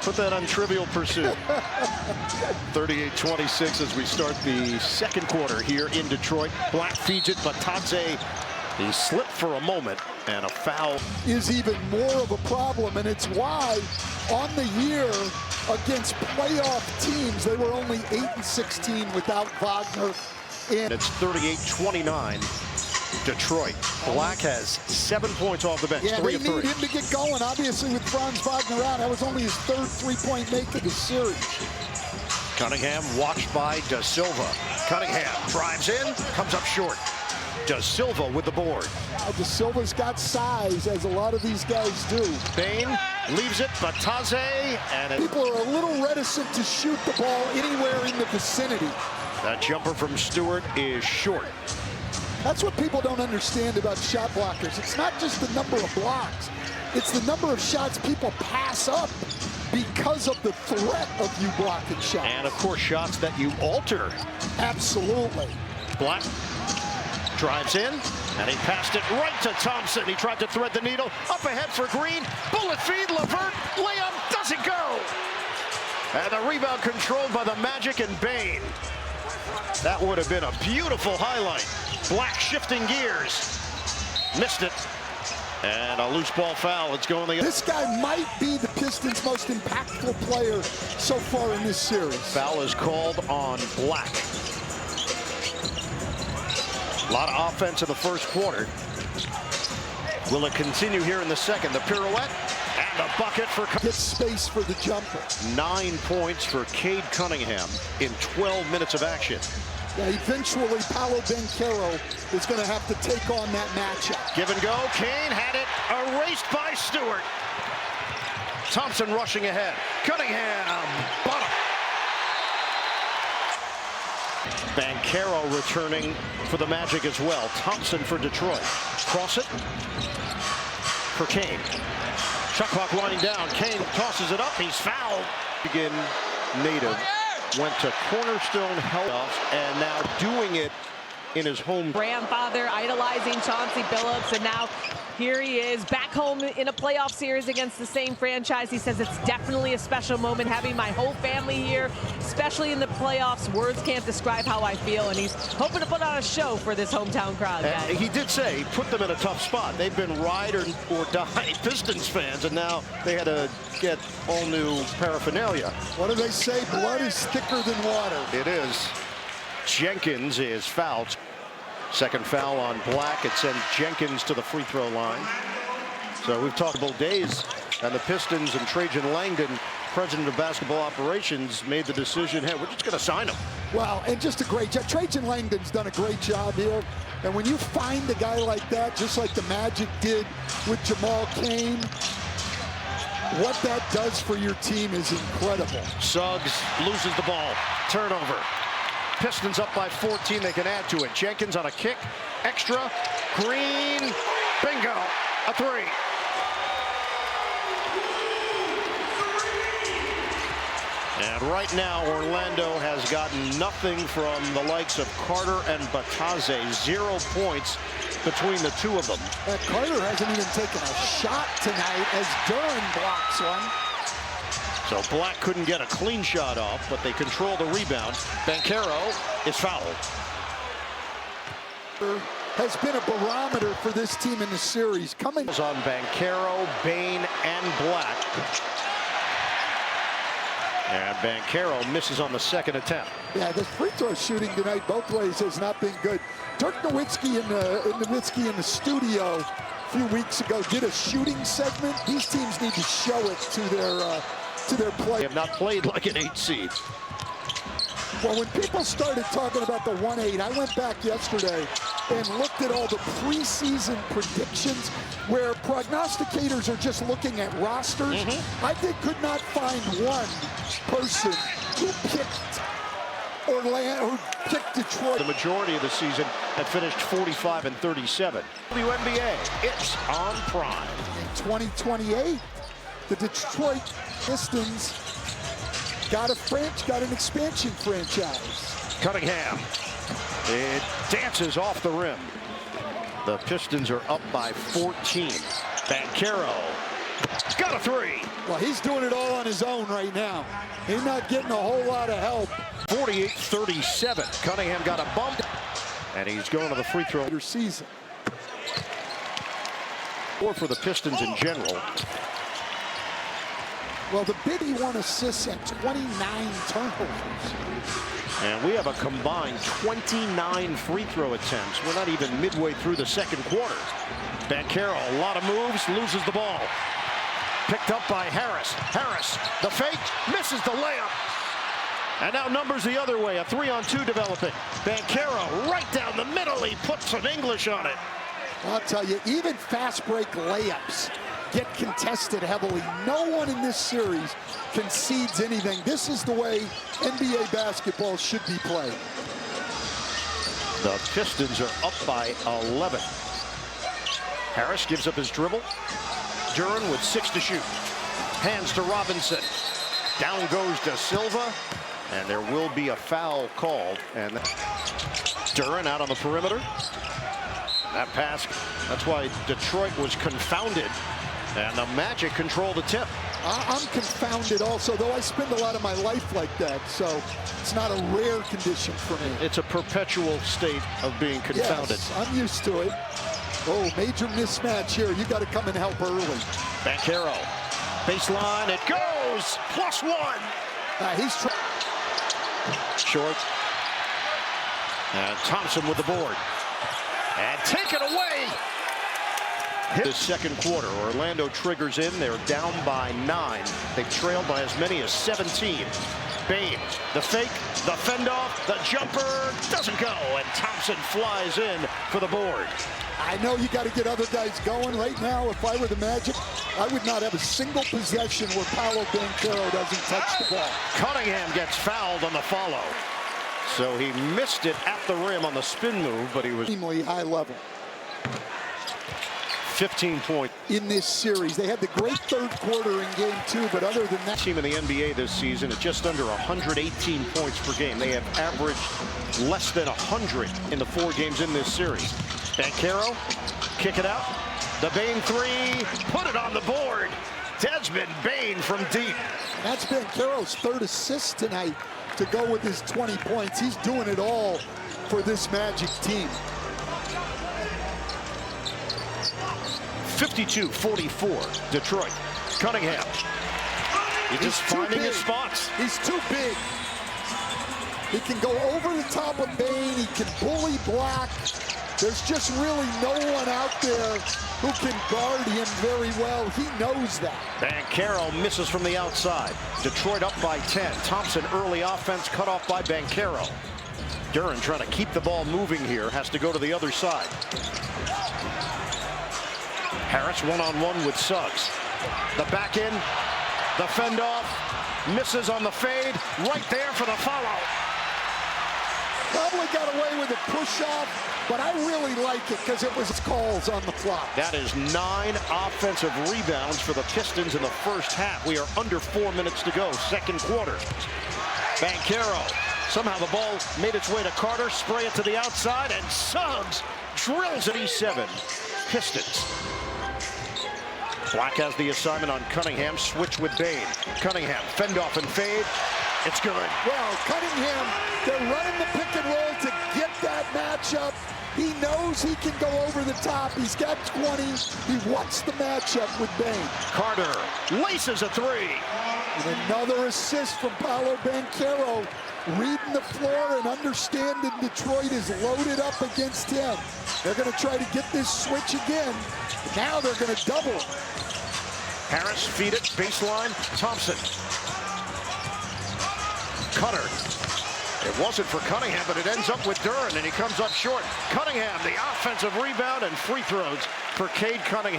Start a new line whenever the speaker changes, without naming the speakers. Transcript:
Put that on Trivial Pursuit. 38-26 as we start the second quarter here in Detroit. Black feeds it, but Tadze, he slipped for a moment, and a foul
is even more of a problem, and it's why on the year against playoff teams they were only 8-16 without Wagner.
And it's 38-29. Detroit. Black has 7 points off the bench.
Yeah,
3
they
of 3.
need him to get going. Obviously, with Franz Wagner out, that was only his third three-point make of the series.
Cunningham watched by Da Silva. Cunningham drives in, comes up short. Da Silva with the board.
Da Silva's got size, as a lot of these guys do.
Bain leaves it, but Tadze, and
people are a little reticent to shoot the ball anywhere in the vicinity.
That jumper from Stewart is short.
That's what people don't understand about shot blockers. It's not just the number of blocks. It's the number of shots people pass up because of the threat of you blocking shots.
And, of course, shots that you alter.
Absolutely.
Black drives in, and he passed it right to Thompson. He tried to thread the needle. Up ahead for Green. Bullet feed, Levert. Layup doesn't go. And the rebound controlled by the Magic and Bain. That would have been a beautiful highlight. Black shifting gears. Missed it. And a loose ball foul. It's going the other.
This guy might be the Pistons' most impactful player so far in this series.
Foul is called on Black. A lot of offense in the first quarter. Will it continue here in the second? The pirouette and the bucket for...
Get space for the jumper.
9 points for Cade Cunningham in 12 minutes of action.
Yeah, eventually Paolo Banchero is going to have to take on that matchup.
Give and go. Kane had it erased by Stewart. Thompson rushing ahead. Cunningham, bottom. Banchero returning for the Magic as well. Thompson for Detroit. Cross it for Kane. Shot clock winding down. Kane tosses it up. He's fouled. Again, native went to Cornerstone Health and now doing it in his home.
Grandfather idolizing Chauncey Billups, and now here he is back home in a playoff series against the same franchise. He says it's definitely a special moment having my whole family here, especially in the playoffs. Words can't describe how I feel, and he's hoping to put on a show for this hometown crowd, guys.
He did say he put them in a tough spot. They've been ride or die Pistons fans, and now they had to get all new paraphernalia.
What do they say? Blood is thicker than water.
It is. Jenkins is fouled. Second foul on Black. It sends Jenkins to the free throw line. So we've talked about days, and the Pistons and Trajan Langdon, president of basketball operations, made the decision, hey, we're just going to sign him.
Well, and just a great job. Trajan Langdon's done a great job here. And when you find a guy like that, just like the Magic did with Jamal Cain, what that does for your team is incredible.
Suggs loses the ball. Turnover. Pistons up by 14. They can add to it. Jenkins on a kick. Extra. Green. Bingo. A three. And right now, Orlando has gotten nothing from the likes of Carter and Batadze. 0 points between the two of them.
Carter hasn't even taken a shot tonight as Duran blocks one.
So Black couldn't get a clean shot off, but they control the rebound. Banchero is fouled.
Has been a barometer for this team in the series. Coming
on Banchero, Bain, and Black. And Banchero misses on the second attempt.
Yeah, the free throw shooting tonight both ways has not been good. Dirk Nowitzki in the studio a few weeks ago did a shooting segment. These teams need to show it to their play.
They have not played like an 8 seed.
Well, when people started talking about the 1-8, I went back yesterday and looked at all the preseason predictions where prognosticators are just looking at rosters. I could not find one person who picked Orlando, who picked Detroit.
The majority of the season had finished 45 and 37. WNBA, it's on Prime.
In 2028, the Detroit Pistons got an expansion franchise.
Cunningham. It dances off the rim. The Pistons are up by 14. Banchero got a three.
Well, he's doing it all on his own right now. He's not getting a whole lot of help.
48-37. Cunningham got a bump, and he's going to the free throw.
Season.
Or for the Pistons in general.
Well, the big 1 assist and 29 turnovers.
And we have a combined 29 free throw attempts. We're not even midway through the second quarter. Banchero, a lot of moves, loses the ball. Picked up by Harris. Harris, the fake, misses the layup. And now numbers the other way, a 3-on-2 developing. Banchero right down the middle, he put some English on it.
I'll tell you, even fast break layups get contested heavily. No one in this series concedes anything. This is the way NBA basketball should be played.
The Pistons are up by 11. Harris gives up his dribble. Duren with 6 to shoot. Hands to Robinson. Down goes to Silva. And there will be a foul called. And Duren out on the perimeter. That pass, that's why Detroit was confounded. And the Magic control the tip.
I'm confounded also, though I spend a lot of my life like that, so it's not a rare condition for me.
It's a perpetual state of being confounded.
Yes, I'm used to it. Oh, major mismatch here. You got to come and help early.
Banchero, baseline, it goes, +1.
He's
short. And Thompson with the board. And taken away. The second quarter, Orlando triggers in. They're down by 9. They've trailed by as many as 17. Bane, the fake, the fend off, the jumper doesn't go, and Thompson flies in for the board.
I know you got to get other guys going right now. If I were the Magic, I would not have a single possession where Paolo Banchero doesn't touch the ball.
Cunningham gets fouled on the follow. So he missed it at the rim on the spin move, but he was
extremely high level.
15 points
in this series. They had the great third quarter in game 2, but other than that,
team in the NBA this season at just under 118 points per game. They have averaged less than 100 in the 4 games in this series. Banchero, kick it out. The Bane 3, put it on the board. Desmond Bane from deep.
And that's Banchero's 3rd assist tonight to go with his 20 points. He's doing it all for this Magic team.
52-44, Detroit. Cunningham. He's just finding his spots.
He's too big. He can go over the top of Bane. He can bully block. There's just really no one out there who can guard him very well. He knows that.
Banchero misses from the outside. Detroit up by 10. Thompson early offense cut off by Banchero. Duren trying to keep the ball moving here. Has to go to the other side. Harris one-on-one with Suggs. The back in, the fend off, misses on the fade, right there for the follow.
Probably got away with a push-off, but I really like it because it was calls on the clock.
That is 9 offensive rebounds for the Pistons in the first half. We are under 4 minutes to go, second quarter. Banchero, somehow the ball made its way to Carter, spray it to the outside, and Suggs drills at E7. Pistons. Black has the assignment on Cunningham. Switch with Bane. Cunningham, fend off and fade. It's good.
Well, Cunningham, they're running the pick and roll to get that matchup. He knows he can go over the top. He's got 20. He wants the matchup with Bane.
Carter laces a 3.
And another assist from Paolo Banchero. Reading the floor and understanding Detroit is loaded up against him. They're going to try to get this switch again. Now they're going to double it.
Harris feed it, baseline, Thompson. Cutter. It wasn't for Cunningham, but it ends up with Duren, and he comes up short. Cunningham, the offensive rebound and free throws for Cade Cunningham.